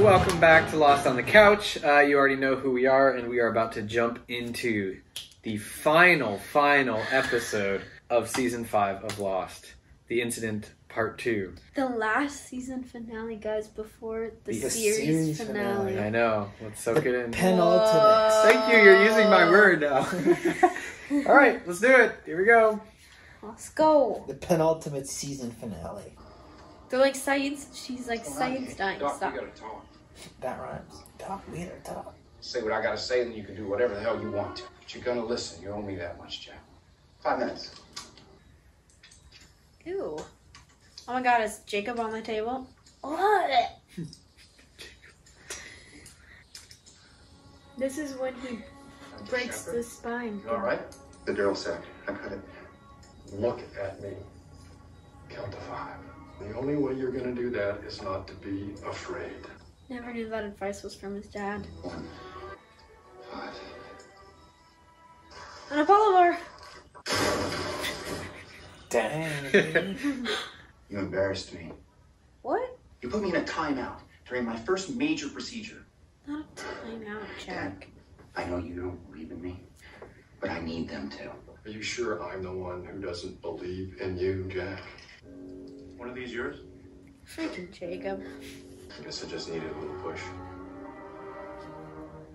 welcome back to Lost on the Couch. You already know who we are, and we are about to jump into the final episode of Season 5 of Lost. The Incident Part 2. The last season finale, guys, before the series finale. I know. Let's soak it in. Penultimate. Thank you. You're using my word now. All right, let's do it. Here we go. Let's go. The penultimate season finale. They're like Saeed's. She's like Saeed's dying. Doc, Stop. we gotta talk. That rhymes. Talk, we gotta talk. Say what I gotta say, then you can do whatever the hell you want to. But you're gonna listen. You owe me that much, Jack. 5 minutes. Ew. Oh my god, is Jacob on the table? What? This is when he breaks the spine. You all right? The drill sack. I cut it. Look at me. Count to 5. The only way you're gonna do that is not to be afraid. Never knew that advice was from his dad. 1, 5. An Apollo bar. Dang. You embarrassed me. What? You put me in a timeout during my first major procedure. Not a timeout, Jack. I know you don't believe in me, but I need them to. Are you sure I'm the one who doesn't believe in you, Jack? One of these yours? Freaking Jacob. I guess I just needed a little push.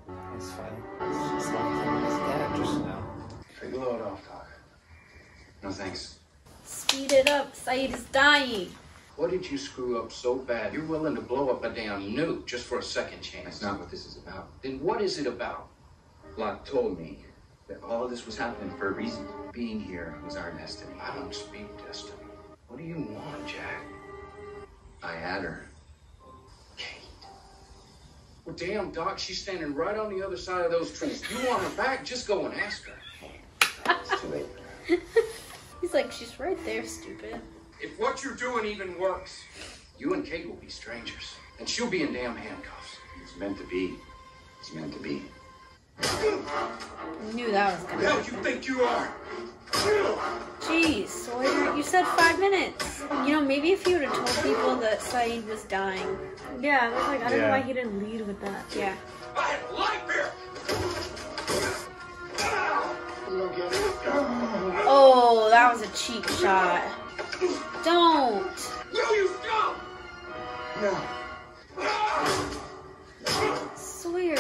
That's funny. It's just like him and his dad just now. Take the load off, Doc. No thanks. Speed it up. Saeed is dying. What did you screw up so bad? You're willing to blow up a damn nuke just for a second chance. That's not what this is about. Then what is it about? Locke told me that all of this was happening for a reason. Being here was our destiny. I don't speak destiny. What do you want, Jack? I had her. Kate. Well, damn, Doc, she's standing right on the other side of those trees. You want her back? Just go and ask her. It's too late. He's like, she's right there, stupid. If what you're doing even works, you and Kate will be strangers. And she'll be in damn handcuffs. It's meant to be. It's meant to be. I knew that was Who the hell coming. do you think you are? Jeez, Sawyer, you said 5 minutes. You know, maybe if you would have told people that Saeed was dying. Yeah, I was like, I don't know why he didn't lead with that. Yeah. I have life here! Oh, that was a cheap shot. Don't. No, you stop! No. Sawyer.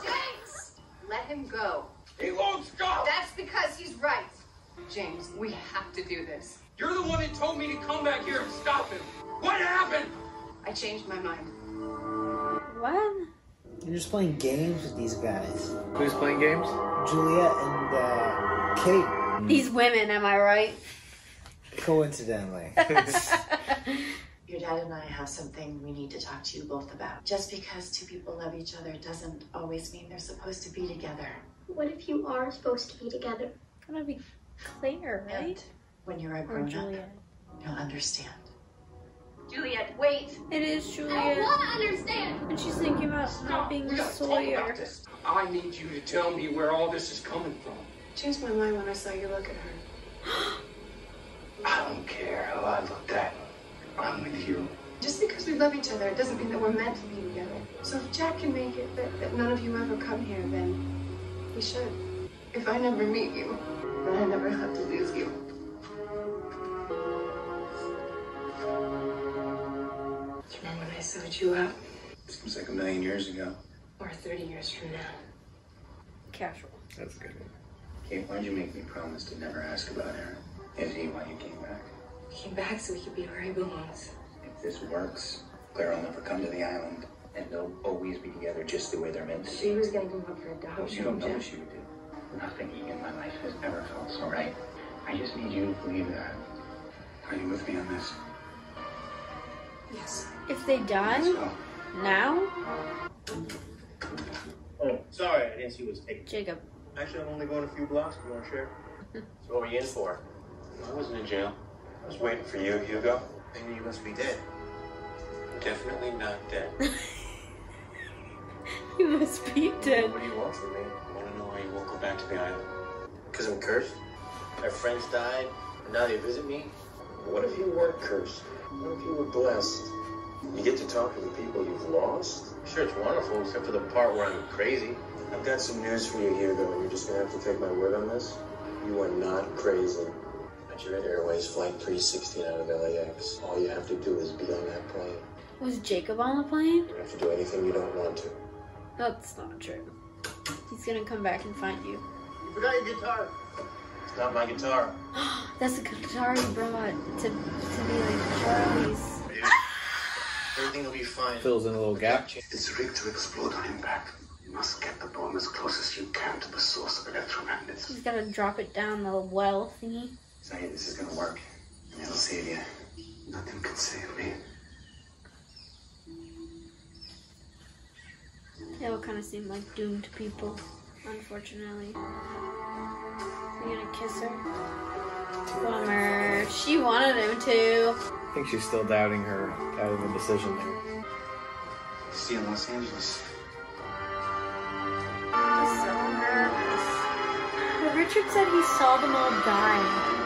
James, let him go. He won't stop! That's because he's right. James, we have to do this. You're the one that told me to come back here and stop him. What happened? I changed my mind. What? You're just playing games with these guys. Who's playing games? Juliet and Kate. These women, am I right? Coincidentally. Your dad and I have something we need to talk to you both about. Just because two people love each other doesn't always mean they're supposed to be together. What if you are supposed to be together? Gonna be Claire, right? And when you're a Or grown up, Juliet. you'll understand. Juliet, wait. It is I Juliet. want to understand. And she's thinking about helping We gotta talk Sawyer. about this. I need you to tell me where all this is coming from. Changed my mind when I saw you look at her. I don't care who I looked at. I'm with you. Just because we love each other, it doesn't mean that we're meant to be together. So if Jack can make it that none of you ever come here, then we should. If I never meet you, then I never have to lose you. Do you remember when I sewed you up? Seems like a million years ago. Or 30 years from now? Casual. That's a good one. Kate, why'd you make me promise to never ask about Aaron? Is he why you came back? He came back so he could be where he belongs. If this works, Claire will never come to the island, and they'll always be together just the way they're meant to be. She was gonna go up for adoption. You don't know what she would do. Nothing in my life has ever felt so right. I just need you to believe that. Are you with me on this? Yes. If they die Let's go. now, Oh, sorry, I didn't see what was taking. Jacob. Actually, I'm only going a few blocks. You want to share? So what were you in for? I wasn't in jail. I was waiting for you, Hugo. Then you must be dead. Definitely not dead. You must be dead. What do you want from me? I want to know why you won't go back to the island. Because I'm cursed? My friends died, and now they visit me? What if you weren't cursed? What if you were blessed? You get to talk to the people you've lost? Sure, it's wonderful, except for the part where I'm crazy. I've got some news for you here, though, and you're just gonna have to take my word on this. You are not crazy. Nigeria Airways Flight 316 out of LAX. All you have to do is be on that plane. Was Jacob on the plane? You don't have to do anything you don't want to. That's not true. He's gonna come back and find you. You forgot your guitar. It's not my guitar. That's the guitar you brought to be like Charlie's. Everything will be fine. Fills in a little gap. It's rigged to explode on impact. You must get the bomb as close as you can to the source of electromagnetism. He's gotta drop it down the well thingy. Say this is gonna work, and it'll save you. Nothing can save me. They all kind of seem like doomed people, unfortunately. Are you gonna kiss her? Bummer. She wanted him to. I think she's still doubting the decision there. See you in Los Angeles. I'm so nervous. But Richard said he saw them all die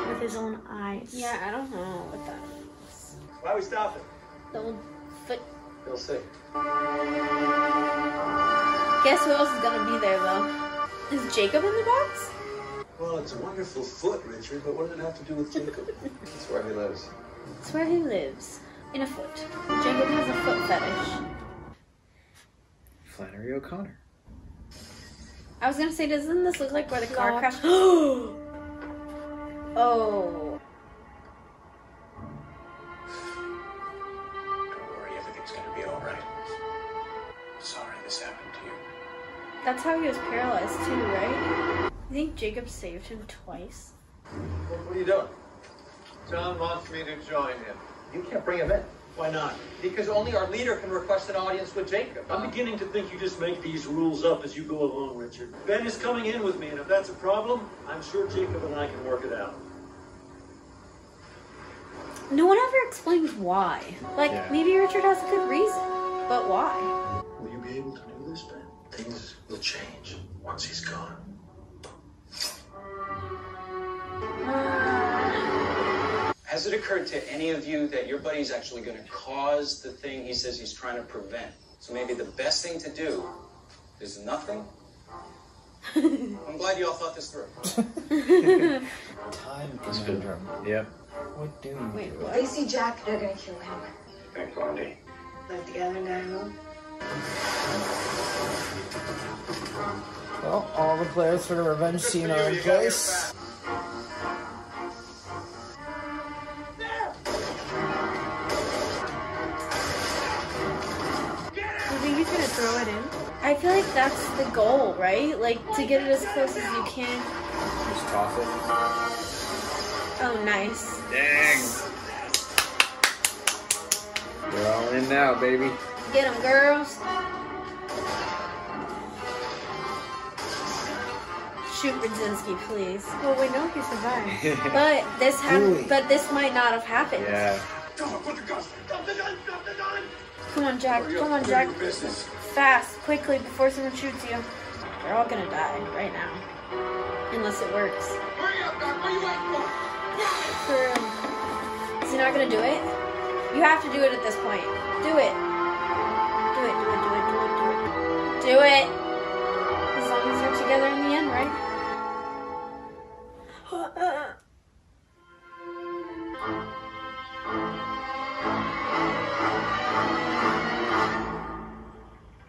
with his own eyes. Yeah, I don't know what that means. Why are we stopping? The old foot. You'll see. Guess who else is gonna be there though? Is Jacob in the box? Well, it's a wonderful foot, Richard, but what does it have to do with Jacob? That's where he lives. That's where he lives. In a foot. Jacob has a foot fetish. Flannery O'Connor. I was gonna say, doesn't this look like where the car Locked. crashed? Oh. Don't worry, everything's gonna be all right. Sorry this happened to you. That's how he was paralyzed too, right? You think Jacob saved him twice? What are you doing? John wants me to join him. You can't bring him in. Why not? Because only our leader can request an audience with Jacob. I'm beginning to think you just make these rules up as you go along, Richard. Ben is coming in with me, and if that's a problem, I'm sure Jacob and I can work it out. No one ever explains why. Like, maybe Richard has a good reason, but why? Will you be able to do this, Ben? Things will change once he's gone. Has it occurred to any of you that your buddy's actually going to cause the thing he says he's trying to prevent? So maybe the best thing to do is nothing? I'm glad you all thought this through. Time conundrum. Yep. What do you Wait, do? If they see Jack, they're gonna kill him. Thank Blondie. Live together and die alone. Well, all the players for the revenge scene are in place. You think he's gonna throw it in? I feel like that's the goal, right? Like, to get it as close as you can. Just toss it. Oh, nice. Dang. We're all in now, baby. Get him, girls. Shoot Brzezinski, please. Well, we know he survived. But this might not have happened. Yeah. Don't put the guns. Drop the gun. Drop the gun. Come on, Jack. Come on, Jack. Fast, quickly, before someone shoots you. They're all gonna die right now. Unless it works. Hurry up, Doc. Where you waiting for? Is he not gonna do it? You have to do it at this point. Do it. Do it, do it, do it, do it, do it. Do it! As long as they're together in the end, right?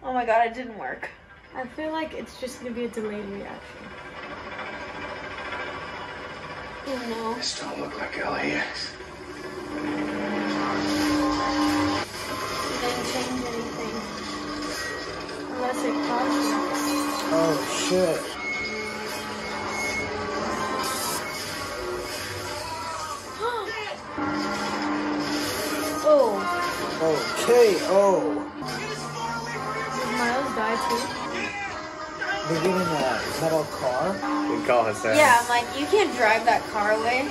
Oh my god, it didn't work. I feel like it's just gonna be a delayed reaction. Oh no. This don't look like LAX. It didn't change anything. Unless it pauses. Oh shit. Oh. Okay, oh. Did Miles die too? They're getting a metal car? We call Hassan. Yeah, I'm like, you can't drive that car away.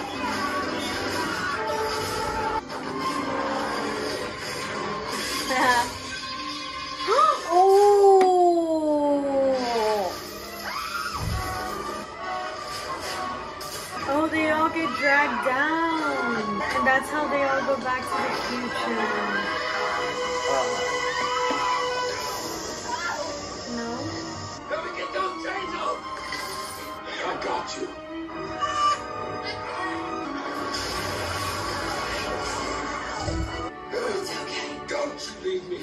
Oh, they all get dragged down. And that's how they all go back to the future. Leave me.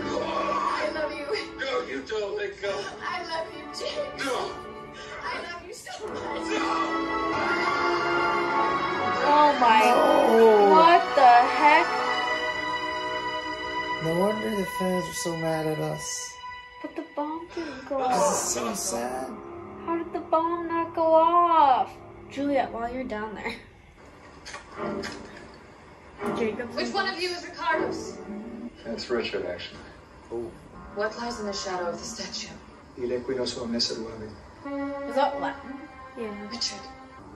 I love you. No, you don't let go. I love you, James. No. I love you so much. Oh my. What the heck? No wonder the fans are so mad at us. But the bomb didn't go This is off. so sad. How did the bomb not go off? Juliet, while you're down there. Jacob. Which one of you is Ricardo's? That's Richard, actually. Oh. What lies in the shadow of the statue? Dile cuido su amnesia nueve. Was that Latin? Yeah. Richard,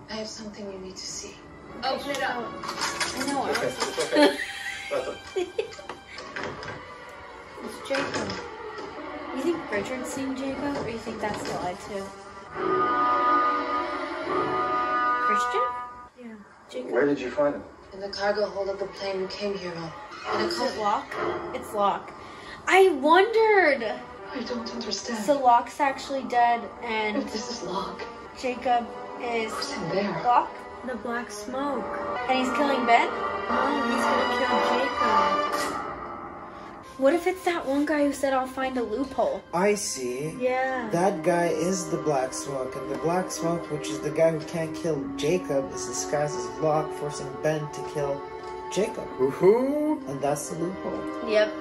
I have something you need to see. Open it up. I know. Okay, it's okay. It's Jacob. You think Richard's seen Jacob, or you think that's the lie too? Christian? Yeah. Jacob. Where did you find him? In the cargo hold of the plane we came here on. In a Is it coffin. Locke? It's Locke. I wondered. I don't understand. So Locke's actually dead, and If this is Locke, Jacob is who's in there? Locke, The black smoke. and he's killing Ben. No, he's gonna kill Jacob. What if it's that one guy who said, "I'll find a loophole"? I see. Yeah. That guy is the Black Smoke, and the Black Smoke, which is the guy who can't kill Jacob, is disguised as Locke, forcing Ben to kill Jacob. Woohoo! And that's the loophole. Yep.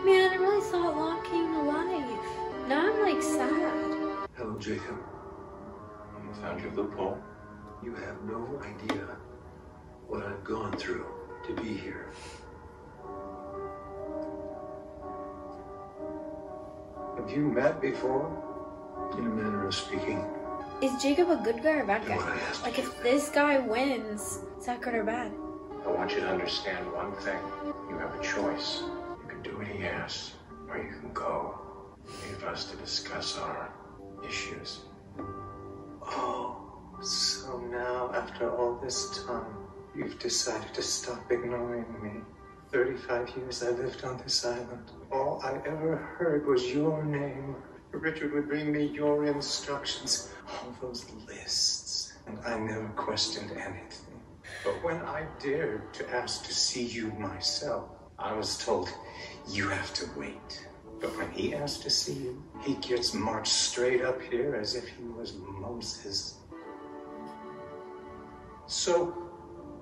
Man, I really thought Locke came to life. Now I'm like sad. Hello, Jacob. You found your loophole? You have no idea what I've gone through to be here. Have you met before? In a manner of speaking. Is Jacob a good guy or a bad Do what I guy? asked Like, you. if this guy wins, is that good or bad? I want you to understand one thing. You have a choice. You can do what he asks, or you can go. Leave us to discuss our issues. Oh, so now, after all this time, you've decided to stop ignoring me. 35 years I lived on this island. All I ever heard was your name. Richard would bring me your instructions, all those lists, and I never questioned anything. But when I dared to ask to see you myself, I was told, you have to wait. But when he asked to see you, he gets marched straight up here as if he was Moses. So,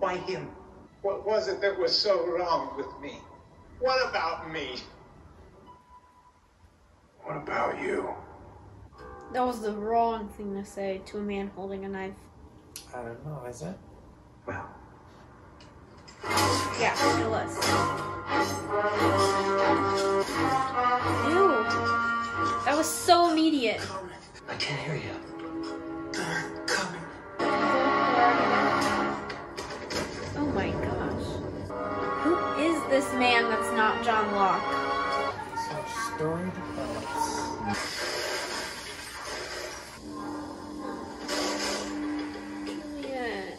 why him? What was it that was so wrong with me? What about me? What about you? That was the wrong thing to say to a man holding a knife. I don't know, is it? Well, Yeah, it was. Ew. That was so immediate. I can't hear you. They're coming. Oh my gosh. Who is this man that's not John Locke? So, story develops. Juliet.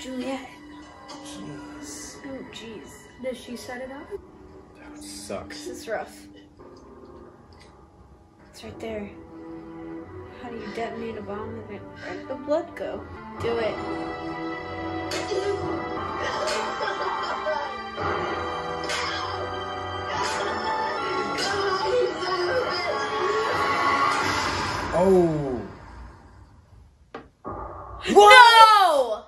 Juliet. Jeez. Oh, jeez. Did she set it up? That would suck. This is rough. It's right there. How do you detonate a bomb and let the blood go? Do it. Oh. No!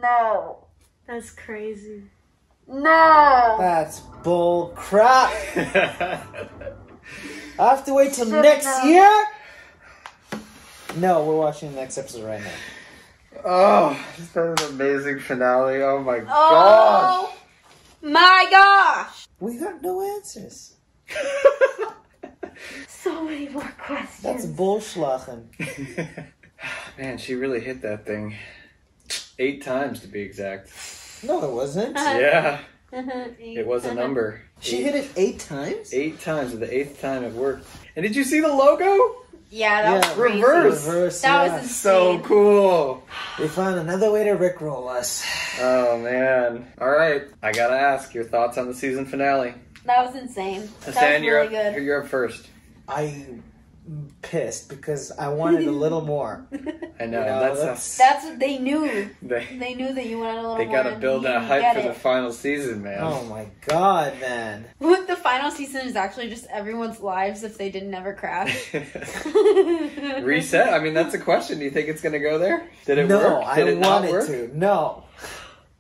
No. That's crazy. No! That's bull crap. I have to wait till Should've next known. year? No, we're watching the next episode right now. Oh, this is an amazing finale. Oh my gosh. Oh my gosh! We got no answers. So many more questions. That's bullschlachen. Man, she really hit that thing. 8 times to be exact. No, it wasn't. Yeah. It was a number. She hit it 8 times? 8 times, and the 8th time it worked. And did you see the logo? Yeah, that was crazy. Reverse. That yeah. was insane. So cool. We found another way to rickroll us. Oh man. Alright, I gotta ask your thoughts on the season finale. That was insane. That Hassan, was really good. you're up first. I pissed because I wanted a little more. I know. That's what they knew. They knew that you wanted a little more. They gotta build that hype for the final season, man. Oh my god, man. The final season is actually just everyone's lives if they didn't ever crash. Reset? I mean, that's a question. Do you think it's gonna go there? Did it work? No, I Did it not wanted work? to. No.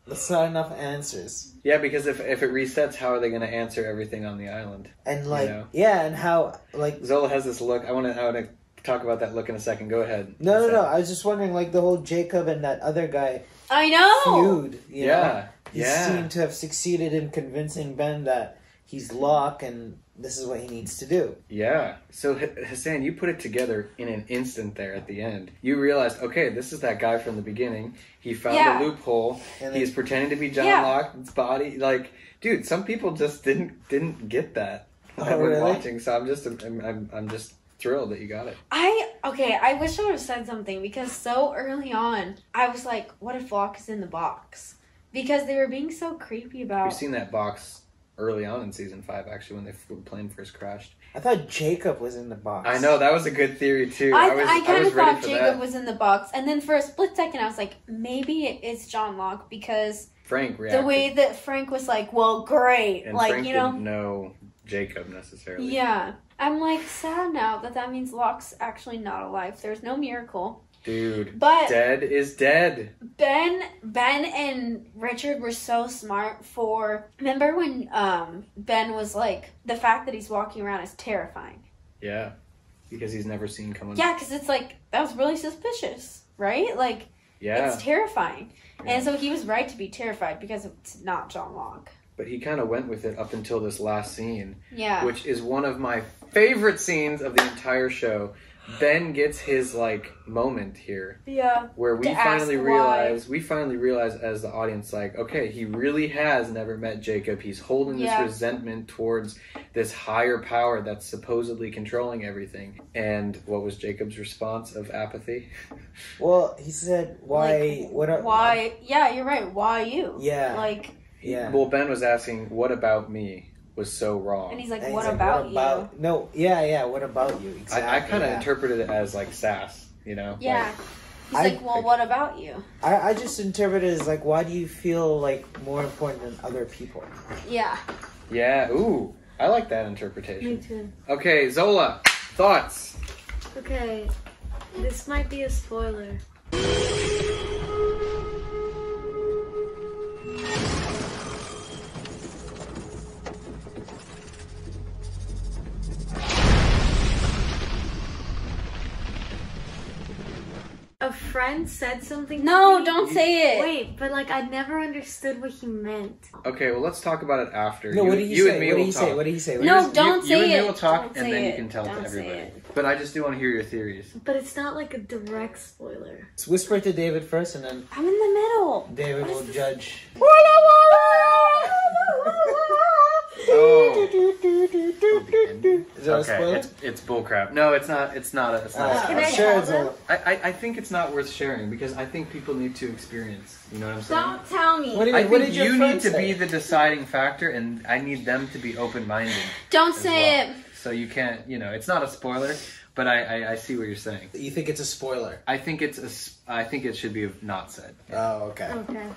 That's not enough answers. Yeah, because if it resets, how are they going to answer everything on the island? And like, yeah, and how like Zola has this look. I want to talk about that look in a second. Go ahead. No. I was just wondering, like the whole Jacob and that other guy. I know. Feud. You know? He seemed to have succeeded in convincing Ben that he's Locke and this is what he needs to do. Yeah. So Hassan, you put it together in an instant there at the end. You realized, okay, this is that guy from the beginning. He found a loophole. He's pretending to be John Locke's body. Like, dude, some people just didn't get that when I was watching. So I'm just thrilled that you got it. I wish I would have said something because so early on I was like, what if Locke is in the box? Because they were being so creepy about. We've seen that box early on in season 5, actually, when the plane first crashed. I thought Jacob was in the box. I know, that was a good theory too. I kind of thought Jacob was in the box, and then for a split second I was like, maybe it's John Locke because Frank reacted. The way that Frank was like, well, great. And like, Frank you know, didn't know Jacob necessarily. Yeah. I'm like sad now that means Locke's actually not alive. There's no miracle. Dude, but dead is dead. Ben and Richard were so smart for... Remember when Ben was like, the fact that he's walking around is terrifying. Yeah, because he's never seen coming. Yeah, because it's like, that was really suspicious, right? Like, it's terrifying. Yeah. And so he was right to be terrified because it's not John Locke. But he kind of went with it up until this last scene. Yeah. Which is one of my favorite scenes of the entire show. Ben gets his like moment here. Yeah. Where we finally realize as the audience, like, okay, he really has never met Jacob. He's holding this resentment towards this higher power that's supposedly controlling everything. And what was Jacob's response of apathy? Well, he said, why yeah, you're right. Why you? Yeah. Like, yeah. Well, Ben was asking, what about me was so wrong? And he's like, what about you? No, yeah, what about you? Exactly. I kind of interpreted it as like sass, you know? Yeah. Like, he's like, well, what about you? I just interpret it as like, why do you feel like more important than other people? Yeah. Yeah, ooh, I like that interpretation. Me too. Okay, Zola, thoughts? Okay, this might be a spoiler. A friend said something. No, don't say it. Wait, but like I never understood what he meant. Okay, well let's talk about it after. No, what did you say? What did he say? No, don't say it. You and me will talk, Don't and then say you can tell Don't to say everybody. it. But I just do want to hear your theories. But it's not like a direct spoiler. Let's whisper it to David first, and then I'm in the middle. David will judge. Oh. Is that a spoiler? It's bullcrap. No, it's not. It's not. Can I tell them? I think it's not worth sharing because I think people need to experience. You know what I'm saying? Don't tell me. What I what think did your you friend need to say? be the deciding factor, and I need them to be open-minded. Don't say it. So you can't. You know, it's not a spoiler, but I see what you're saying. You think it's a spoiler? I think I think it should be not said. Oh, okay. Okay.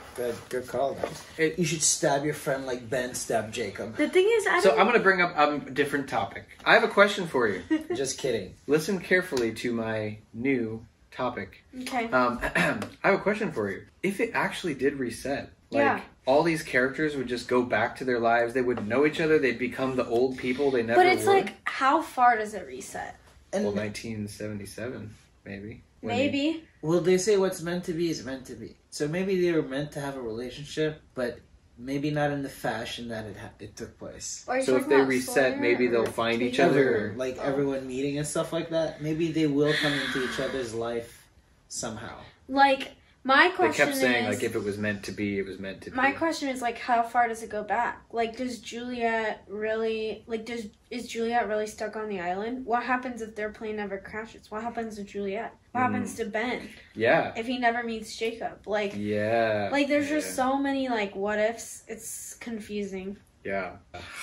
Good call, then. You should stab your friend like Ben stabbed Jacob. The thing is, So I'm going to bring up a different topic. I have a question for you. Just kidding. Listen carefully to my new topic. Okay. I have a question for you. If it actually did reset, like all these characters would just go back to their lives, they would know each other, they'd become the old people they never were. But it's like, how far does it reset? Well, 1977, maybe. Maybe. Well, they say what's meant to be is meant to be. So maybe they were meant to have a relationship, but maybe not in the fashion that it took place. So if they reset, maybe they'll find each other. Like everyone meeting and stuff like that. Maybe they will come into each other's life somehow. Like, my question is... They kept saying, is, like, if it was meant to be, it was meant to be. My question is, like, how far does it go back? Like, does Juliet really... Like, is Juliet really stuck on the island? What happens if their plane never crashes? What happens to Juliet? What happens to Ben? Yeah. If he never meets Jacob? Like... Yeah. Like, there's just so many, like, what ifs. It's confusing. Yeah.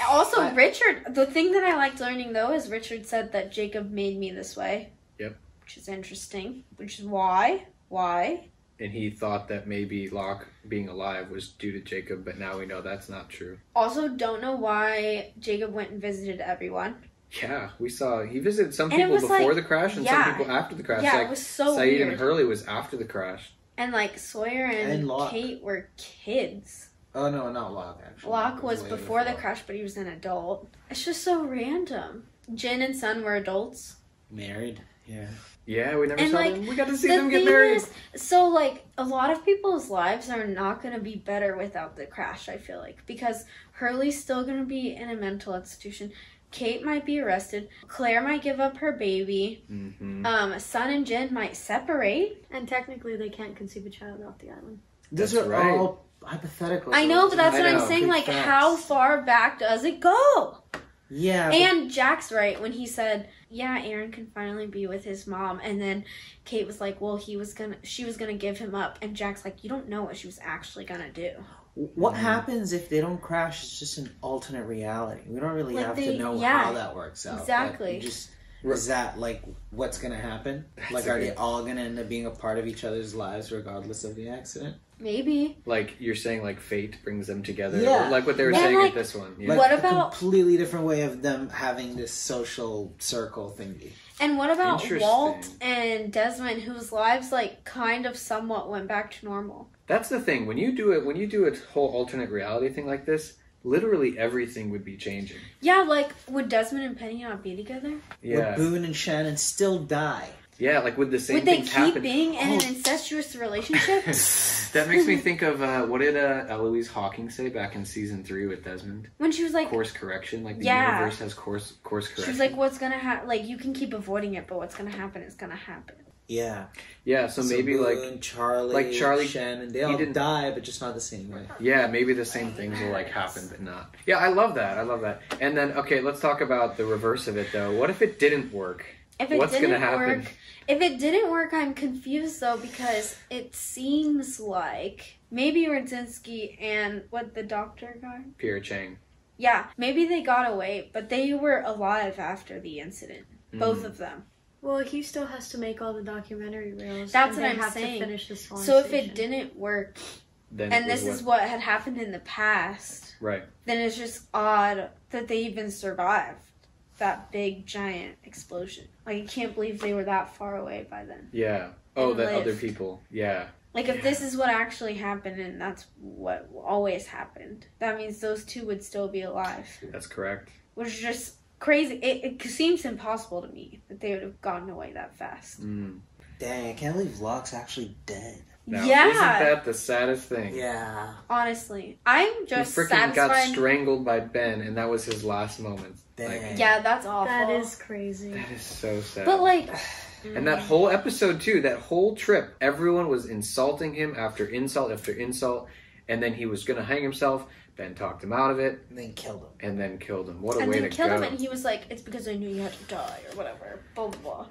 Also, Richard, the thing that I liked learning, though, is Richard said that Jacob made me this way. Yep. Which is interesting. Which is why? And he thought that maybe Locke being alive was due to Jacob, but now we know that's not true. Also, don't know why Jacob went and visited everyone. Yeah, we saw he visited some people before the crash and some people after the crash. Yeah, like, it was so Saeed weird. and Hurley was after the crash. And like Sawyer and Locke. Kate were kids. Oh no, not Locke actually. Locke was way before the crash, but he was an adult. It's just so random. Jin and Sun were adults. Married. Yeah. Yeah, we never And saw like, them. We got to see the them get thing married. So like a lot of people's lives are not going to be better without the crash, I feel like, because Hurley's still going to be in a mental institution. Kate might be arrested. Claire might give up her baby. Mm-hmm. Sun and Jin might separate. And technically they can't conceive a child off the island. These That's are right. all hypothetical. I know, but that's what I'm saying. Big Like, facts. how far back does it go? Yeah. And Jack's right when he said, yeah, Aaron can finally be with his mom. And then Kate was like, well, she was gonna give him up. And Jack's like, you don't know what she was actually gonna do. What happens if they don't crash? It's just an alternate reality. We don't really Like have they- to know yeah, how that works out. exactly. But just is that like what's gonna happen? Like, are they all gonna end up being a part of each other's lives regardless of the accident? Maybe. Like you're saying, like fate brings them together. Yeah. Or like what they were And, saying like, at this one. Yeah. Like What a about- completely different way of them having this social circle thingy? And what about Interesting. Walt and Desmond, whose lives like kind of somewhat went back to normal? That's the thing. When you do a whole alternate reality thing like this, literally everything would be changing. Yeah, like would Desmond and Penny not be together? Yeah. Would Boone and Shannon still die? Yeah, like would the same Would they things keep happen? being in an incestuous relationship? That makes me think of what did Eloise Hawking say back in season 3 with Desmond? When she was like, Course correction, like the Yeah. universe has course correction. she was like, what's gonna happen? Like, you can keep avoiding it, but what's gonna happen is gonna happen. Yeah. Yeah, so maybe Boone, like Charlie, Shannon, they all didn't- die, but just not the same way. yeah, maybe the same things will like happen, but not. Yeah, I love that. And then okay, let's talk about the reverse of it though. What if it didn't work? If it What's didn't gonna happen? work, if it didn't work, I'm confused though because it seems like maybe Radzinski and what the doctor guy. Pierre Chang. Yeah, maybe they got away, but they were alive after the incident. Both of them. Well, he still has to make all the documentary reels. That's and what they I'm have saying. To finish this one So if station. it didn't work, Then and it was this is what had happened in the past, right. then it's just odd that they even survived that big giant explosion. Like, I can't believe they were that far away by then. Yeah. Oh, And that other lived. people. Yeah. Like, if this is what actually happened and that's what always happened, that means those two would still be alive. That's correct. Which is just crazy. It seems impossible to me that they would have gotten away that fast. Dang, I can't believe Locke's actually dead. Now, Yeah. Isn't that the saddest thing? Yeah. Honestly. I'm just he freaking satisfied. got strangled by Ben, and that was his last moment. Like, Yeah, that's awful. That is crazy. that is so sad. But, like... And that whole episode, too, that whole trip, everyone was insulting him after insult after insult, and then he was going to hang himself. Ben talked him out of it. And then killed him. And then killed him. What a And way then to killed go. him, and he was like, it's because I knew you had to die, or whatever. Blah, blah, blah.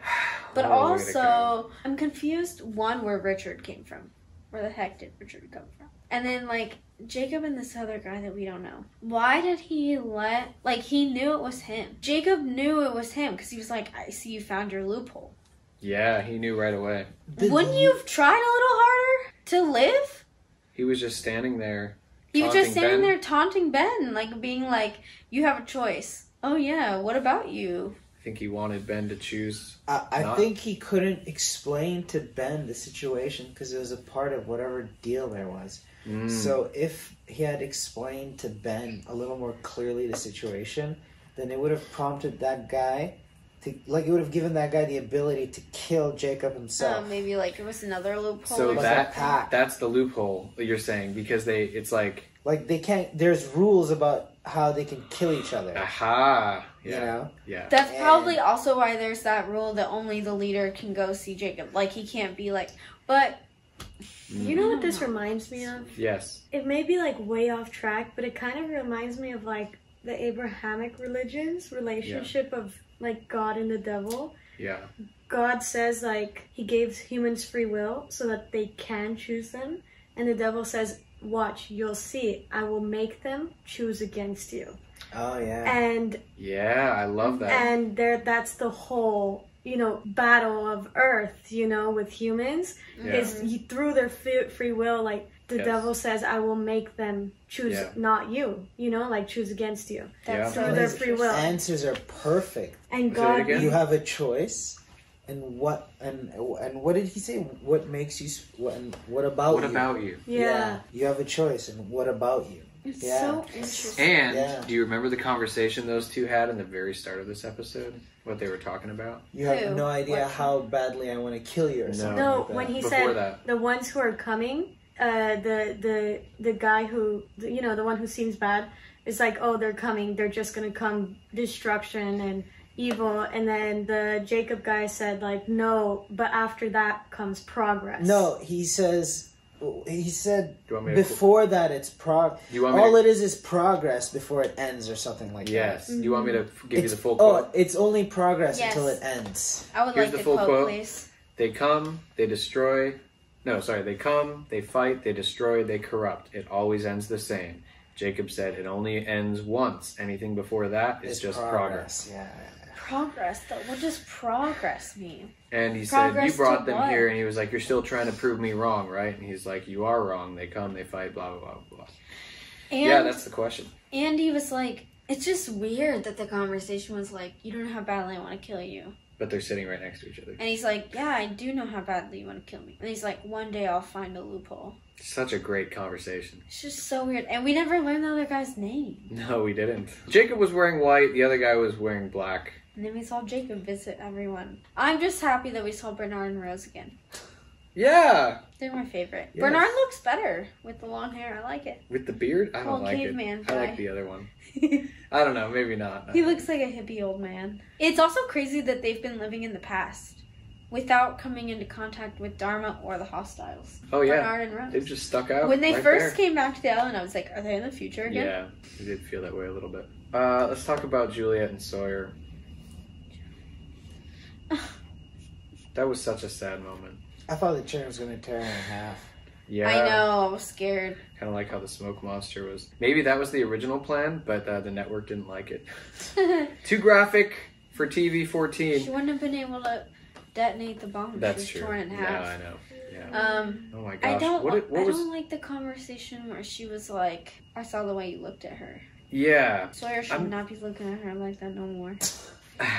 But What a way to go. also, I'm confused, one, where Richard came from. Where the heck did Richard come from? And then, like, Jacob and this other guy that we don't know. Why did he let... Like, he knew it was him. Jacob knew it was him, because he was like, I see you found your loophole. Yeah, he knew right away. Wouldn't you have tried a little harder to live? He was just standing there. He was just taunting standing Ben. there taunting Ben, like, being like, you have a choice. Oh, yeah, what about you? I think he wanted Ben to choose. I not. think he couldn't explain to Ben the situation because it was a part of whatever deal there was. So if he had explained to Ben a little more clearly the situation, then it would have prompted that guy to, like, it would have given that guy the ability to kill Jacob himself. Maybe, like, it was another loophole. So or that's the loophole that you're saying, because it's like... Like, they can't, there's rules about how they can kill each other. Aha! Yeah. You know? Yeah. That's probably also why there's that rule that only the leader can go see Jacob. Like, he can't be like, but... You know what this reminds me of? Yes. It may be, like, way off track, but it kind of reminds me of, like, the Abrahamic religions relationship of, like, God and the devil. Yeah. God says, like, he gave humans free will so that they can choose them. And the devil says, watch, you'll see. I will make them choose against you. Oh yeah. And yeah, I love that. And that's the whole, you know, battle of Earth, you know, with humans. Is through their free will, like the devil says, I will make them choose not you, you know, like choose against you. That's through their free will. Answers are perfect. And God, you have a choice. And what did he say? What makes you? What about you? What about you? Yeah. You have a choice, and what about you? It's so interesting. And do you remember the conversation those two had in the very start of this episode? What they were talking about? You have no idea how badly I want to kill you or something. No, like that. when he said the ones who are coming, the guy who, you know, the one who seems bad, is like, oh, they're coming. They're just gonna come destruction and evil. And then the Jacob guy said like, no, but after that comes progress. No, he said before that it's all it is progress before it ends or something like that. Yes. Do you want me to give you the full quote? Oh, it's only progress until it ends. I would Here's like the full quote, please. They come, they destroy. No, sorry. They come, they fight, they destroy, they corrupt. It always ends the same. Jacob said it only ends once. Anything before that is just progress. Yeah. Progress, though. What does progress mean? And he said, you brought them here, and he was like, you're still trying to prove me wrong, right? And he's like, you are wrong. They come, they fight, blah, blah, blah, blah. And, yeah, that's the question. And he was like, it's just weird that the conversation was like, you don't know how badly I want to kill you. But they're sitting right next to each other. And he's like, yeah, I do know how badly you want to kill me. And he's like, one day I'll find a loophole. Such a great conversation. It's just so weird. And we never learned the other guy's name. No, we didn't. Jacob was wearing white. The other guy was wearing black. And then we saw Jacob visit everyone. I'm just happy that we saw Bernard and Rose again. Yeah. They're my favorite. Yes. Bernard looks better with the long hair. I like it. With the beard? I don't like it. I like the other one. I don't know. Maybe not. He looks like a hippie old man. It's also crazy that they've been living in the past without coming into contact with Dharma or the hostiles. Oh, yeah. Bernard and Rose. They've just stuck out. When they first came back to the island, I was like, are they in the future again? Yeah. I did feel that way a little bit. Let's talk about Juliet and Sawyer. That was such a sad moment. I thought the chair was going to tear him in half. Yeah. I know. I was scared. Kind of like how the smoke monster was. Maybe that was the original plan, but the network didn't like it. Too graphic for TV 14. She wouldn't have been able to detonate the bomb. That's she was true. torn in half. Yeah, I know. Yeah. Oh my gosh. I don't like the conversation where she was like, I saw the way you looked at her. Yeah. Sawyer should not be looking at her like that no more.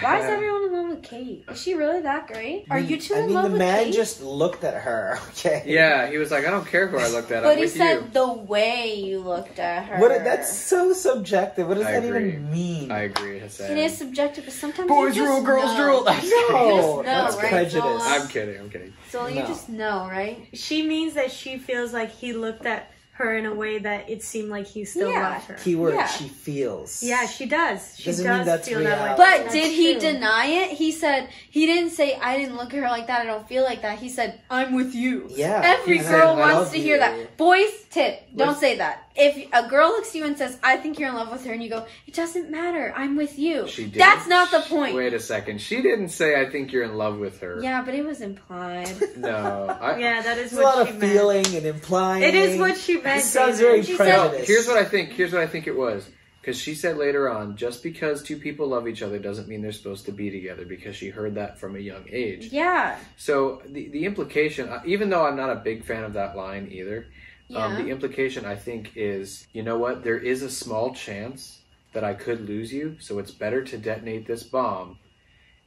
Why is everyone in love with Kate? Is she really that great? Are you two in love with Kate? The man just looked at her, okay? Yeah, he was like, I don't care who I looked at. But he said the way you looked at her. That's so subjective. What does that even mean? I agree, Hassan. It is subjective, but sometimes boys you just rule, girls rule. No, that's right? Prejudice. Zola? I'm kidding. So you just know, right? She means that she feels like he looked at her in a way that it seemed like he still loved her. Keyword, she feels. Yeah, she does. She Doesn't mean does that's feel that way. But did he deny it? He said, he didn't say, I didn't look at her like that, I don't feel like that. He said, I'm with you. Yeah. Every girl wants to hear that. Boys, tip, don't say that. If a girl looks at you and says, I think you're in love with her, and you go, it doesn't matter, I'm with you. She did. That's not the point. Wait a second. She didn't say, I think you're in love with her. Yeah, but it was implied. No. Yeah, that is what she meant. There's a lot of feeling and implying. It is what she meant. It sounds very prejudiced. Here's what I think it was. Because she said later on, just because two people love each other doesn't mean they're supposed to be together, because she heard that from a young age. Yeah. So the implication, even though I'm not a big fan of that line either, the implication I think is, you know what, there is a small chance that I could lose you, so it's better to detonate this bomb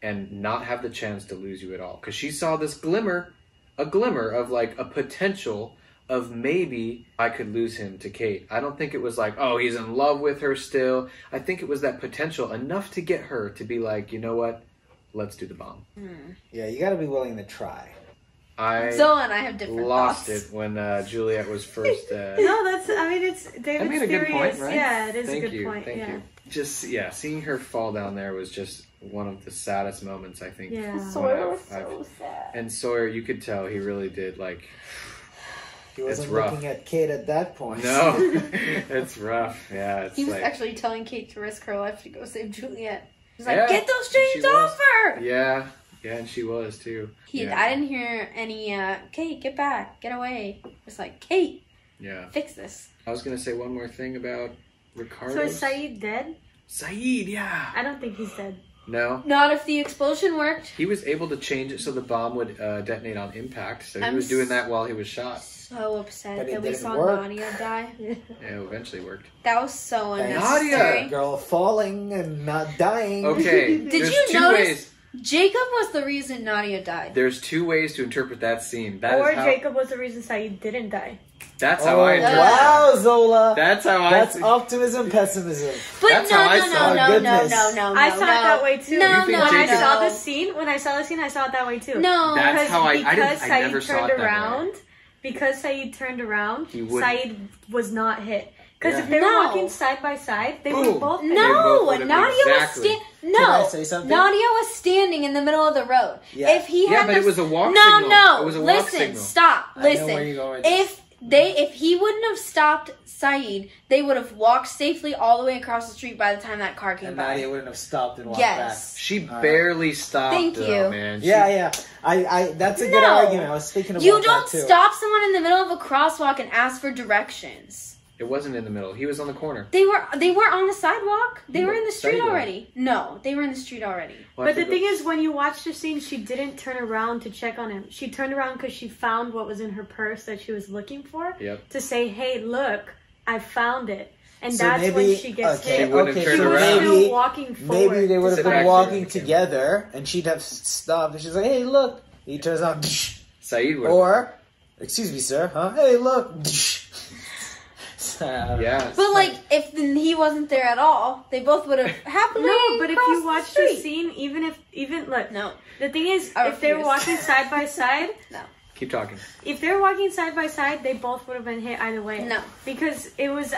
and not have the chance to lose you at all. Because she saw this glimmer of like a potential of maybe I could lose him to Kate. I don't think it was like, oh, he's in love with her still. I think it was that potential enough to get her to be like, you know what, let's do the bomb. Yeah, you got to be willing to try. Zola and I have different lost thoughts. it when Juliet was first. No, that's. I mean, it's David's I made a good theory point, is, right? Yeah, it is Thank a good you, point. Thank you. Just seeing her fall down there was just one of the saddest moments I think. Yeah, Sawyer was so sad. And Sawyer, you could tell he really did like. He wasn't looking at Kate at that point. No, it's rough. Yeah, he was like, actually telling Kate to risk her life to go save Juliet. He's like, get those chains off her! Yeah, and she was too. I didn't hear any, Kate, get back, get away. It's like, Kate, Yeah. fix this. I was gonna say one more thing about Ricardo. So is Saeed dead? Saeed, yeah. I don't think he's dead. No. Not if the explosion worked. He was able to change it so the bomb would detonate on impact. So he was doing that while he was shot. So upset But that we didn't saw work. Nadia die. Yeah, it eventually worked. That was so And unnecessary. girl falling and not dying. Okay. Did there's you two notice? ways. Jacob was the reason Nadia died. There's two ways to interpret that scene. That Or is how, Jacob was the reason Saeed didn't die. That's how I interpret Wow, Zola. That's how I That's see- optimism, pessimism. But That's no, how I no, saw it. no, Goodness. no. I saw it that way too. No, You think no, When I Jacob- saw no. the scene, I saw it that way too. No. That's how I because I never Saeed saw it turned that way. around. Because Saeed turned around, He wouldn't. Saeed was not hit. Because Yeah. if they were No. walking side by side, they Boom. would both hit. They both No, would've Nadia exactly. was Can I No, say something? Nadia was standing in the middle of the road. Yeah. If he Yeah, had but it was a walk no, signal. No, It was a walk listen, signal. stop, I know listen. where you're going with this. If he wouldn't have stopped Saeed, they would have walked safely all the way across the street by the time that car came And by. Nadia wouldn't have stopped and walked Yes. She barely stopped. Thank though, you. man. back. I that's a good No. argument. I was thinking about You that don't too. stop someone in the middle of a crosswalk and ask for directions. It wasn't in the middle. He was on the corner. They weren't on the sidewalk. They were in the street Saeed was. already. No, they were in the street already. Well, I But the forgot- thing is, when you watch the scene, she didn't turn around to check on him. She turned around because she found what was in her purse that she was looking for. Yep. To say, "Hey, look, I found it," and So that's maybe, when she gets okay, hit. She wouldn't have turned She was around. still walking forward. Maybe they would have Sit been back walking there. together, and she'd have stopped, and she's like, "Hey, look!" He turns out, Saeed would. or, "Excuse me, sir, huh? Hey, look!" Yeah. But like, if he wasn't there at all, they both would have happily. No, but if crossed you watch the the street. scene, even look, No. the thing is, I if they were refuse. walking side by side, No. Keep talking. if they were walking side by side, they both would have been hit either way. No. Because it was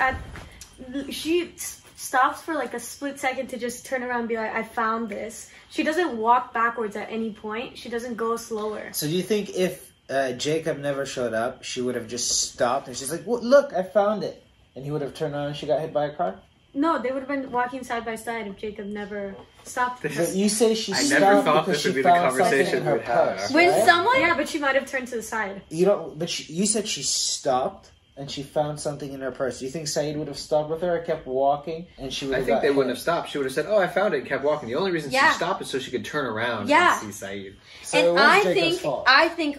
she stops for like a split second to just turn around and be like, "I found this." She doesn't walk backwards at any point. She doesn't go slower. So do you think if Jacob never showed up, she would have just stopped, and she's like, "Look, I found it," and he would have turned around and she got hit by a car? No, they would have been walking side by side if Jacob never stopped. But you say she I stopped never thought because this she would be the found something conversation in her we'd have. purse. When right? someone, Yeah, but she might have turned to the side. You don't. But you said she stopped and she found something in her purse. Do you think Saeed would have stopped with her or kept walking and she would I have think got they wouldn't hit? have stopped. She would have said, "Oh, I found it," and kept walking. The only reason Yeah. she stopped is so she could turn around Yeah. and see Saeed. So it and was I Jacob's think, fault.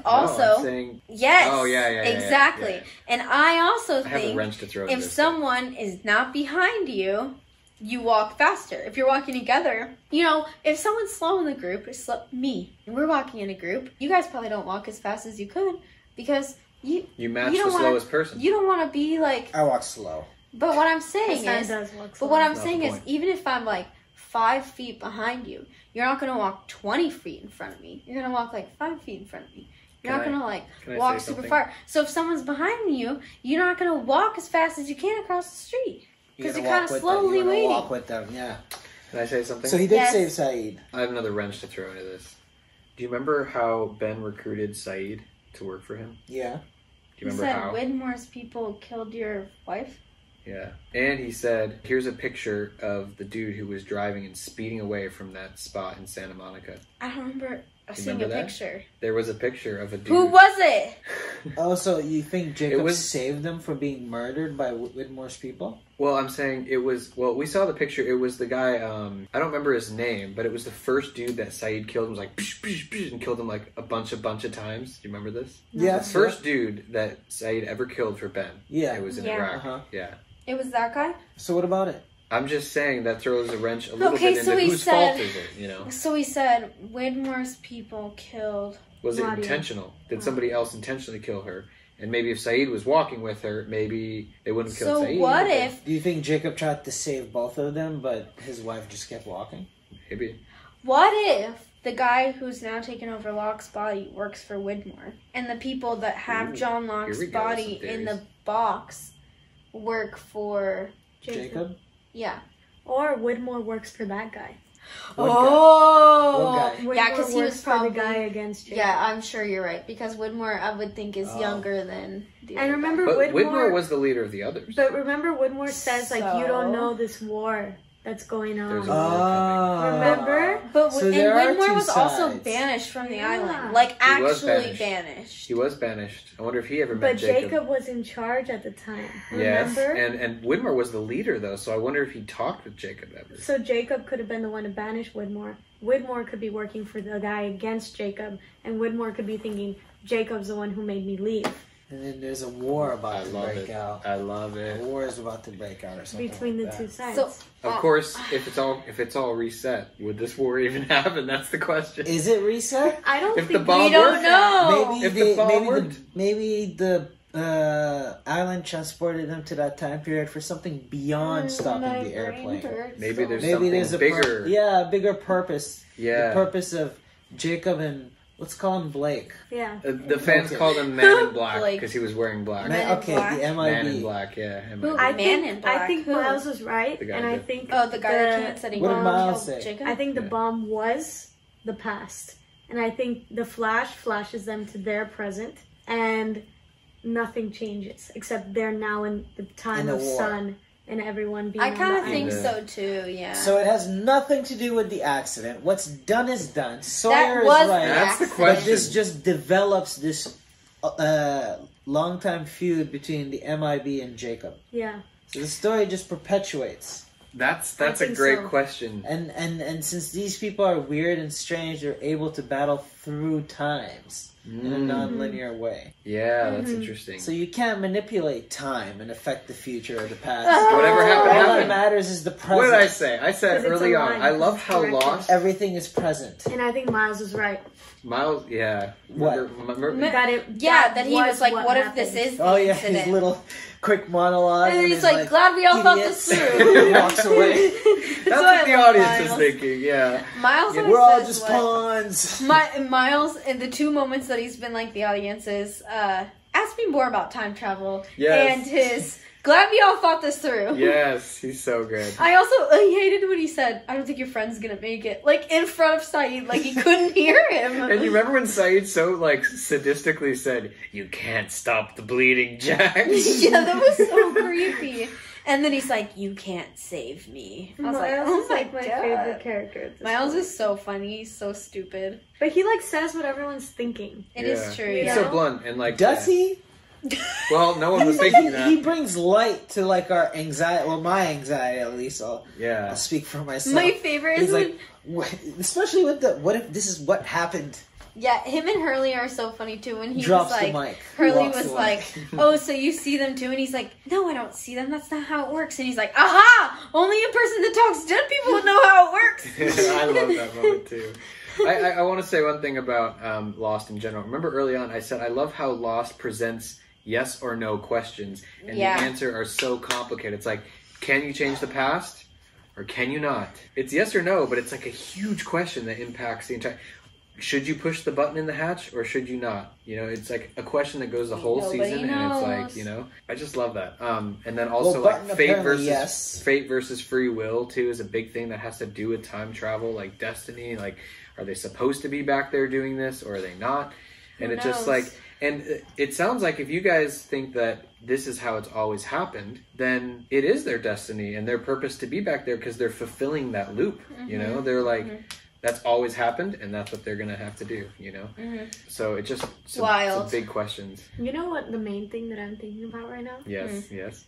also, No, I'm saying, yes. Oh, yeah, exactly. yeah. And I also I have a think wrench to throw. if someone is not behind you, you walk faster. If you're walking together, if someone's slow in the group, it's me, and we're walking in a group, you guys probably don't walk as fast as you could because you match don't the slowest person. You don't want to be like. I walk slow. But what I'm saying Hassan is, does walk but slow. what I'm That's saying the is, point. even if I'm like 5 feet behind you, you're not gonna walk 20 feet in front of me. You're gonna walk like 5 feet in front of me. You're not Can I- gonna like can I walk say super something? far. So if someone's behind you, you're not gonna walk as fast as you can across the street because you're kind of slowly waiting. Walk with them, yeah. Can I say something? So he did Yes. save Saeed. I have another wrench to throw into this. Do you remember how Ben recruited Saeed to work for him? Yeah. Do He you remember said how? Widmore's people killed your wife. Yeah. And he said, "Here's a picture of the dude who was driving and speeding away from that spot in Santa Monica." I don't remember You seeing remember a that? picture. There was a picture of a dude. Who was it? Oh, so you think Jacob was- saved them from being murdered by Widmore's people? Well, I'm saying it was. Well, we saw the picture. It was the guy. I don't remember his name, but it was the first dude that Saeed killed. And was like psh, psh, psh, and killed him like a bunch of times. Do you remember this? Yes. The first dude that Saeed ever killed for Ben. Yeah. It was in Yeah. Iraq. Uh-huh. Yeah. It was that guy. So what about it? I'm just saying that throws a wrench a little Okay, bit so into he whose said- fault is it? You know, So he said Widmore's people killed. was it Nadia. intentional? Did somebody else intentionally kill her? And maybe if Saeed was walking with her, maybe they wouldn't have killed So Saeed. what but if? Do you think Jacob tried to save both of them, but his wife just kept walking? Maybe. What if the guy who's now taken over Locke's body works for Widmore, and the people that have Ooh, John here Locke's we go, body some in the theories. box work for Jacob? yeah? Or Widmore works for that guy. Oh, What guy? yeah, because he Widmore was works for probably the guy against Jacob. Yeah, I'm sure you're right because Widmore, I would think, is Oh. younger than the And other remember But Widmore Whitmore was the leader of the others. But remember, Widmore says, like, you don't So- know this war. that's going on. There's a war coming. Remember? But So and there are Widmore two was also sides. banished from the Yeah. island. Like, He was actually banished. banished. He was banished. I wonder if he ever But met Jacob. Jacob was in charge at the time. Yes, Remember? and Widmore was the leader though, so I wonder if he talked with Jacob ever. So Jacob could have been the one to banish Widmore. Widmore could be working for the guy against Jacob, and Widmore could be thinking, Jacob's the one who made me leave. And then there's a war about I to love break it. out. I love A it. war is about to break out or something Between like the that. two sides. So, Of course, if it's all reset, would this war even happen? That's the question. Is it reset? I don't If think the bomb we don't worked, know. Maybe If the bomb worked. maybe the island transported them to that time period for something beyond stopping My the brain airplane. hurts Maybe Maybe there's so something there's a bigger. a bigger purpose. Yeah. The purpose of Jacob and let's call him Blake. Yeah. The fans Okay. called him Man in Black Like- because he was wearing black. Man in Okay, Black? the MIB. Man in Black, yeah. Who? MIB. I Man think, in Black. I think Who? Miles was right, The guy and I that- think Oh, the guy that came and said he What did killed Miles say? Jacob? I think the Yeah. bomb was the past, and I think the Flash flashes them to their present, and nothing changes except they're now in the time In the of war. sun and everyone being. I kind of on the think island. so too, yeah. So it has nothing to do with the accident. What's done is done. Sawyer is was right. the That's the accident. But question. this just develops this long-time feud between the MIB and Jacob. Yeah. So the story just perpetuates. That's I a think great so. question. And since these people are weird and strange, they're able to battle through times in a non-linear way. Yeah, that's interesting. So you can't manipulate time and affect the future or the past. Whatever happened, All that happened. matters is the present. What did I say? I said 'Cause it's early on, aligned. I love how Correct. Lost... Everything is present. And I think Miles was right. Miles, yeah. What? Remember- That it. Yeah, that he was like, what if happened. this is the Oh yeah, incident? his little quick monologue. And then he's he's like, glad we all thought "Idiots." this through. He walks away. That's why what the I love audience Miles. is thinking, yeah. Miles always We're all says just what- pawns. Miles, in the two moments that he's been like the audience is, ask me more about time travel. Yes. And his, glad we all thought this through. Yes, he's so good. I also hated when he said, I don't think your friend's gonna make it. Like, in front of Saeed, like he couldn't hear him. And you remember when Saeed so, like, sadistically said, "You can't stop the bleeding, Jack." Yeah, that was so creepy. And then he's like, you can't save me. I was like, Miles oh is my like my God. favorite character. At this Miles point. is so funny. He's so stupid. But he like says what everyone's thinking. It is true, He's yeah. so blunt and, like... Does he? Well, no one was thinking that. He brings light to like our anxiety. Well, my anxiety at least. I'll Yeah. speak for myself. My favorite He's is like, especially with the what if this is what happened. yeah, him and Hurley are so funny too. When he Drops was the like, mic, Hurley walks was away. like, oh, so you see them too? And he's like, no, I don't see them. That's not how it works. And he's like, aha! Only a person that talks dead people would know how it works. I love that moment too. I want to say one thing about Lost in general. Remember early on I said I love how Lost presents yes or no questions, and Yeah. the answer are so complicated. It's like, can you change the past or can you not? It's yes or no, but it's like a huge question that impacts the entire... Should you push the button in the hatch or should you not? You know, it's like a question that goes the whole Nobody season, and it's like, knows. you know, I just love that. And then also Well, like button fate apparently, versus yes. fate versus free will too is a big thing that has to do with time travel, like destiny. Like, are they supposed to be back there doing this or are they not? And Who it's just knows? like, and it sounds like if you guys think that this is how it's always happened, then it is their destiny and their purpose to be back there because they're fulfilling that loop. You know, they're like, that's always happened and that's what they're going to have to do, you know? So it just, some big questions. You know what the main thing that I'm thinking about right now? Yes, yes.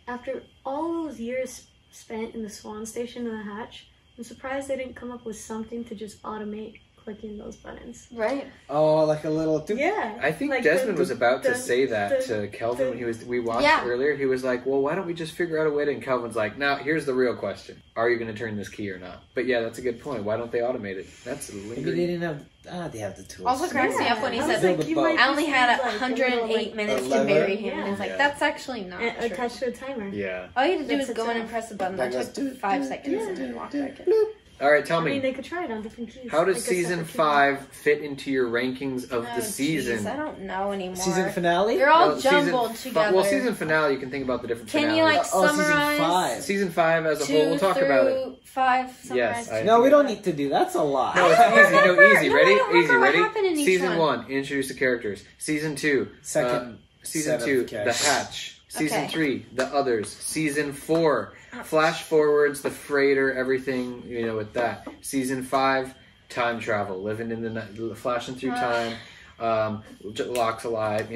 After all those years spent in the Swan Station and the hatch, I'm surprised they didn't come up with something to just automate clicking those buttons. Right. Oh, like a little. Yeah. I think like Desmond was about to say that the- to Kelvin when we watched Yeah. earlier. He was like, well, why don't we just figure out a way to... And Kelvin's like, now, here's the real question. Are you going to turn this key or not? But yeah, that's a good point. Why don't they automate it? That's Maybe they lingering. didn't have. They have the tools. Also cracks me up when he I was said, like, you I might I only just had need, like, a 108 little, like, minutes to lever. bury him. Yeah. And it's like, Yeah. that's actually not true. attached to a timer. Yeah. All you had to do That's was go in it. and press the button. That That took goes 5 seconds and then walk back in. All right, tell I mean, me. they could try it on different keys. How does like a season separate key. 5 fit into your rankings of Oh, the season? jeez, I don't know anymore. Season finale. They're all Well, season jumbled fi- together. Well, season finale, you can think about the different Can finales. you like Oh, season summarize 5. Season 5 as a 2 whole, we'll talk about it. through 5? Summarize. I No, think we it- don't need to do. That's a lot. No, it's easy. No, easy. No, Ready? I don't remember Easy. what Ready? happened in each Season one. 1, introduce the characters. Season 2, Second season set 2, of the characters. hatch. Season Okay. 3, The Others. Season 4, flash forwards, the freighter, everything, with that. Season 5, time travel, living in the night, flashing through time. Locke's alive,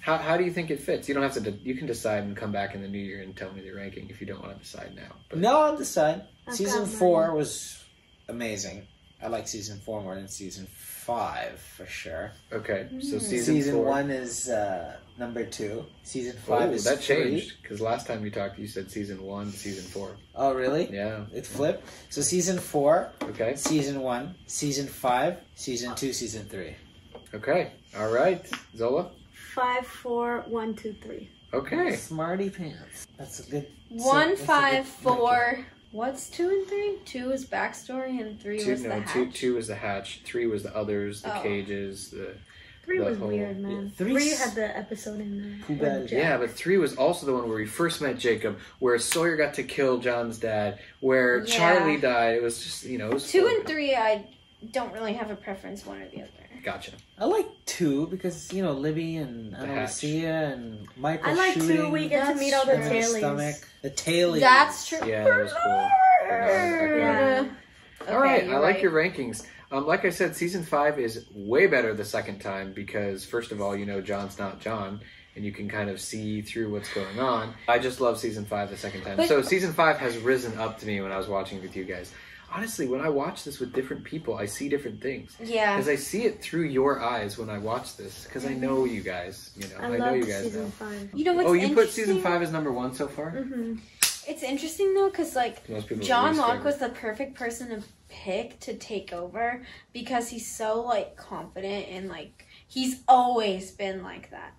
how do you think it fits? You don't have to, you can decide and come back in the new year and tell me the ranking if you don't want to decide now. But. No, I'll decide. I've Season got 4 mine. was amazing. I like season 4 more than season 5 for sure. Okay, so season 4. 1 is number 2. Season 5 is that 3. changed because last time you talked, you said season 1, season 4. Oh, really? Yeah, it flipped. So season 4. Okay. Season 1, season 5, season 2, season 3. Okay. All right, Zola. 5, 4, 1, 2, 3. Okay. Smarty pants. That's a good. 1, 5, 4. What's 2 and 3? 2 is backstory and 3 was the hatch. 2 was the hatch. 3 was the others, the Oh. cages, the. 3 the was whole, weird, man. Yeah, 3 had the episode in there. Yeah, but 3 was also the one where we first met Jacob, where Sawyer got to kill John's dad, where Yeah. Charlie died. It was just, it was 2 and 3, I don't really have a preference, one or the other. Gotcha. I like 2 because Libby and Lucia and Michael. I like shooting 2. We get to meet all the in the tailies. stomach. The tailies. That's true. Yeah, that was cool. Yeah. All right, you're I like right. your rankings. Like I said, season 5 is way better the second time because, first of all, John's not John, and you can kind of see through what's going on. I just love season 5 the second time. But- So season 5 has risen up to me when I was watching with you guys. Honestly, when I watch this with different people, I see different things. Yeah. Because I see it through your eyes when I watch this. Because I know you guys. I know loved you guys season know. 5. You know what's Oh, you put interesting? season 5 as number 1 so far? Mm-hmm. It's interesting though, because Most people John least Locke favorite. was the perfect person to pick to take over because he's so confident and he's always been like that.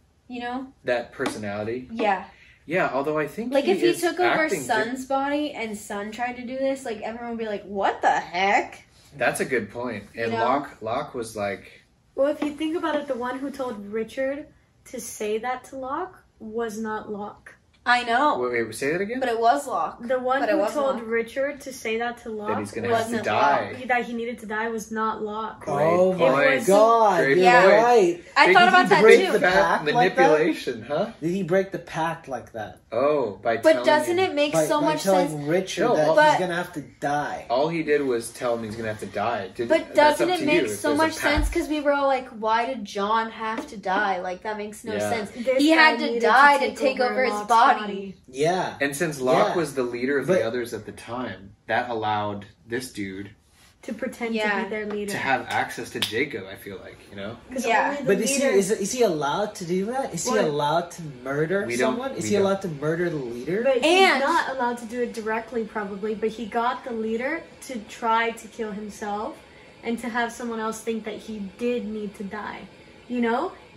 That personality? Yeah. Yeah, although I think If he is took over acting Sun's body and Sun tried to do this, everyone would be like, "What the heck?" That's a good point. And You know? Locke was like, Well, if you think about it, the one who told Richard to say that to Locke was not Locke. I know. wait, say that again? But it was Locke. The one But it who wasn't told Locke. Richard to say that to Locke That he's gonna have to wasn't die. Locke. that he needed to die was not Locke. Oh Great my point. God! Great You're Yeah. right. I thought about that break too. the pact like that? Manipulation, huh? Did he break the pact like that? Oh, by But telling doesn't him. it make By so much telling sense? Richard No, that but- he's gonna have to die. All he did was tell him he's gonna have to die. But That's doesn't up it to make you if so there's a much sense? pact. Because we were all like, "Why did John have to die? That makes no Yeah. sense. This He guy had to needed die to take over his Locke's body." Yeah. And since Locke Yeah. was the leader of But- the others at the time, that allowed this dude To pretend Yeah. to be their leader. to have access to Jacob, I feel like, 'Cause Yeah. only the But leader... is he allowed to do that? Is he What? allowed to murder We don't- someone? Is we he don't. allowed to murder the leader? But he's And- not allowed to do it directly, probably. But he got the leader to try to kill himself and to have someone else think that he did need to die.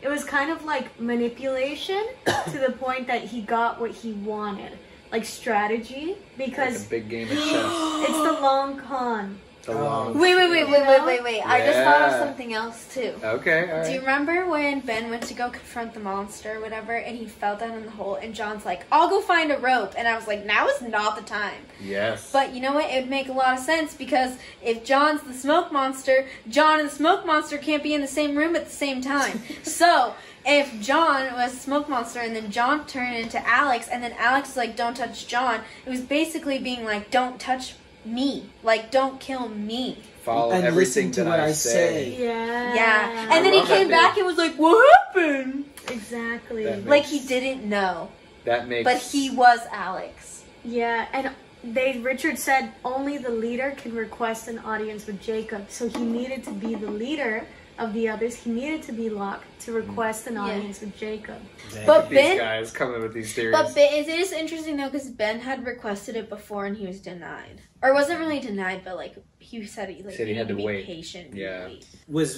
It was kind of like manipulation to the point that he got what he wanted. Like strategy, like because a big game of chess. it's the long con. The long. Wait. I just thought of Yeah. something else too. Okay, all Do you right. remember when Ben went to go confront the monster or whatever, and he fell down in the hole, and John's like, "I'll go find a rope," and I was like, "Now is not the time." Yes. But you know what? It would make a lot of sense because if John's the smoke monster, John and the smoke monster can't be in the same room at the same time. So if John was a smoke monster and then John turned into Alex, and then Alex was like, "Don't touch John," it was basically being like, "Don't touch me. Don't kill me." Follow And everything listen to that what I I say. say. Yeah. Yeah. I And then he love that came bit. back and was like, "What happened?" Exactly. That Like he didn't know. That makes. But he was Alex. Yeah, and Richard said only the leader can request an audience with Jacob. So he needed to be the leader of the others. He needed to be Locke to request an audience with Jacob. But these Ben, guys coming with these theories. but Ben, it is interesting though because Ben had requested it before and he was denied, or wasn't really denied, but he said he Said he had needed to be wait. patient. Yeah.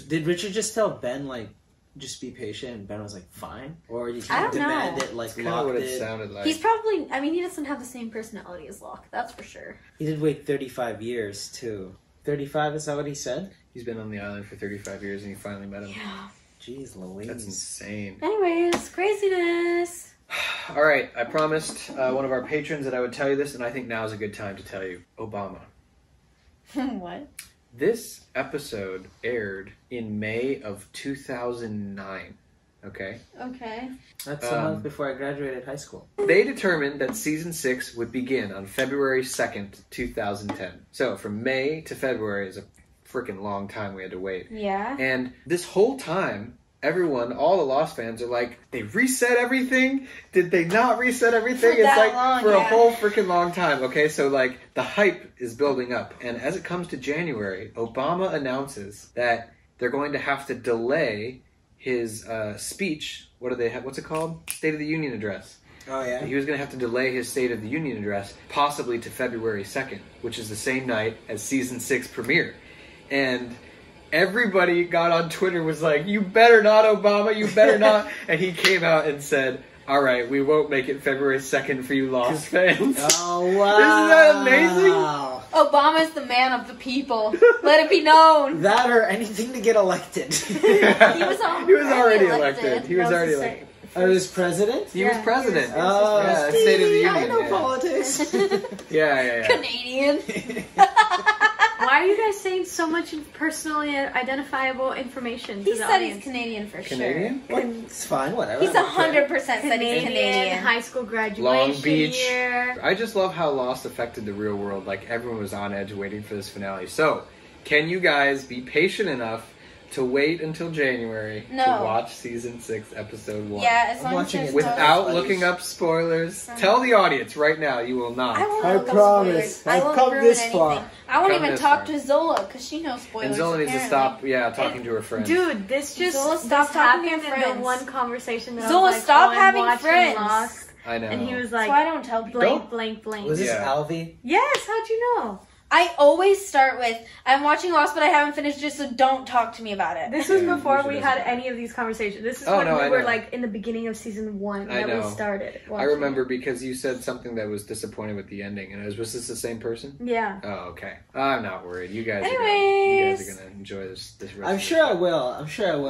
Did Richard just tell Ben just be patient, and Ben was like, fine? Or did he I don't demand know. it like Kind of Locke what it did? sounded like. He's probably. I mean, he doesn't have the same personality as Locke. That's for sure. He did wait 35 years too. 35, is that what he said? He's been on the island for 35 years and he finally met him. Yeah. Jeez Louise. That's insane. Anyways, craziness. All right, I promised one of our patrons that I would tell you this, and I think now is a good time to tell you. Obama. What? This episode aired in May of 2009. Okay. Okay. That's a month before I graduated high school. They determined that season 6 would begin on February 2nd, 2010. So from May to February is a freaking long time we had to wait. Yeah. And this whole time, everyone, all the Lost fans are like, they reset everything? Did they not reset everything? For it's that like long, for yeah. a whole freaking long time. Okay, so like the hype is building up. And as it comes to January, Obama announces that they're going to have to delay his speech. What do they have? What's it called? State of the Union address. Oh, yeah? He was going to have to delay his State of the Union address possibly to February 2nd, which is the same night as season 6 premiere. And everybody got on Twitter was like, you better not, Obama, you better not. And he came out and said, all right, we won't make it February 2nd for you Lost fans. Oh, wow. Isn't that amazing? Obama's the man of the people. Let it be known. That or anything to get elected. He was already elected. He was already elected. Oh, he was president? He was president. Oh, yeah, State of the Union. I know yeah. politics. Yeah. Canadian. Why are you guys saying so much personally identifiable information? He said he's Canadian for Canadian? sure. Well, it's fine, whatever. He's 100% said he's Canadian. High school graduation Long Beach. year. I just love how Lost affected the real world. Like, everyone was on edge waiting for this finale. So, can you guys be patient enough to wait until January to watch season 6, episode 1? Yeah, as long as there's without looking up spoilers. Tell the audience right now you will not. I promise. I've come this far. I won't even talk to Zola because she knows spoilers. And Zola needs to stop, talking to her friends. Dude, this just Zola, stop talking to your happened in friends. the one conversation that Zola, I was like, stop I'm having watching friends. Lost. I know. And he was like, so I don't tell people. blank. Was this Alvy? Yes, how'd you know? I always start with, I'm watching Lost, but I haven't finished it, so don't talk to me about it. This was before we had any of these conversations. This is when we were like in the beginning of season 1 that we started watching. I remember because you said something that was disappointed with the ending, and was this the same person? Yeah. Oh, okay. I'm not worried. You guys are gonna enjoy this rest. I'm sure I will.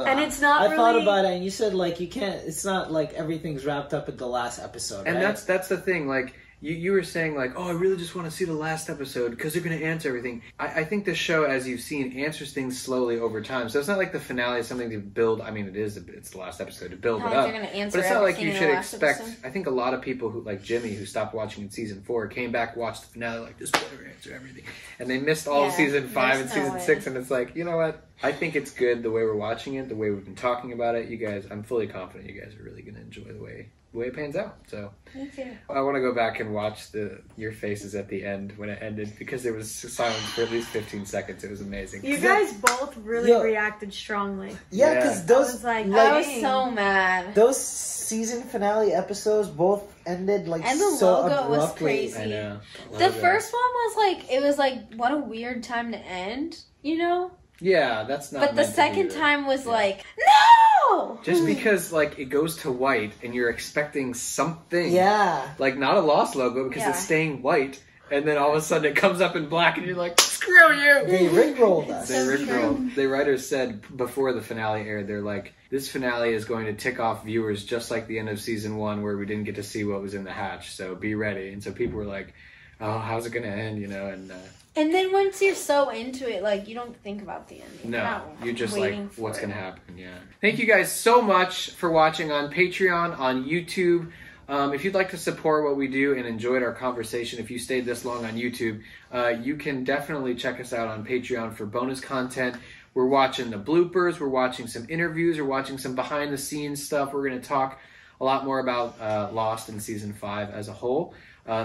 And it's not I thought about it, and you said like you can't. It's not like everything's wrapped up at the last episode. And right? that's the thing. Like you were saying, like, oh, I really just want to see the last episode because they're going to answer everything. I think the show, as you've seen, answers things slowly over time. So it's not like the finale is something to build. I mean, it's the last episode to build it up. But it's not like you should expect. I think a lot of people who, like Jimmy, who stopped watching in season 4, came back, watched the finale, like, this better answer everything, and they missed all of season 5 and season 6. And it's like, you know what? I think it's good the way we're watching it, the way we've been talking about it. You guys, I'm fully confident you guys are really going to enjoy the way it pans out. So me too. I want to go back and watch your faces at the end when it ended, because there was silence for at least 15 seconds. It was amazing. You guys both really reacted strongly. Yeah, because those I was so mad. Those season finale episodes both ended like and the so logo abruptly. was crazy. I know. The first one was like, what a weird time to end, you know? Yeah, that's not. But the second time was like, no! Just because, like, it goes to white and you're expecting something. Yeah. Like, not a Lost logo because it's staying white. And then all of a sudden it comes up in black and you're like, screw you! They rickrolled us. They rickrolled. The writers said before the finale aired, they're like, this finale is going to tick off viewers just like the end of season 1 where we didn't get to see what was in the hatch. So be ready. And so people were like, oh, how's it going to end? You know, and then once you're so into it, like, you don't think about the ending. No, you're just like, what's going to happen? Yeah. Thank you guys so much for watching on Patreon, on YouTube. If you'd like to support what we do and enjoyed our conversation, if you stayed this long on YouTube, you can definitely check us out on Patreon for bonus content. We're watching the bloopers. We're watching some interviews. We're watching some behind-the-scenes stuff. We're going to talk a lot more about Lost in Season 5 as a whole.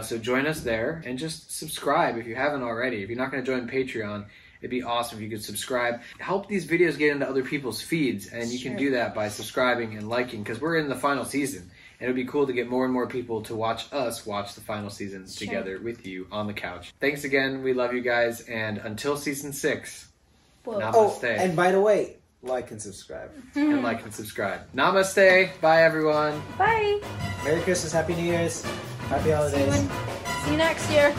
So join us there and just subscribe if you haven't already. If you're not going to join Patreon, it'd be awesome if you could subscribe. Help these videos get into other people's feeds, and you can do that by subscribing and liking, because we're in the final season. And it would be cool to get more and more people to watch us watch the final season together with you on the couch. Thanks again. We love you guys. And until season 6, namaste. Oh, and by the way, like and subscribe. And like and subscribe. Namaste. Bye, everyone. Bye. Merry Christmas. Happy New Year's. Happy holidays. See you next year.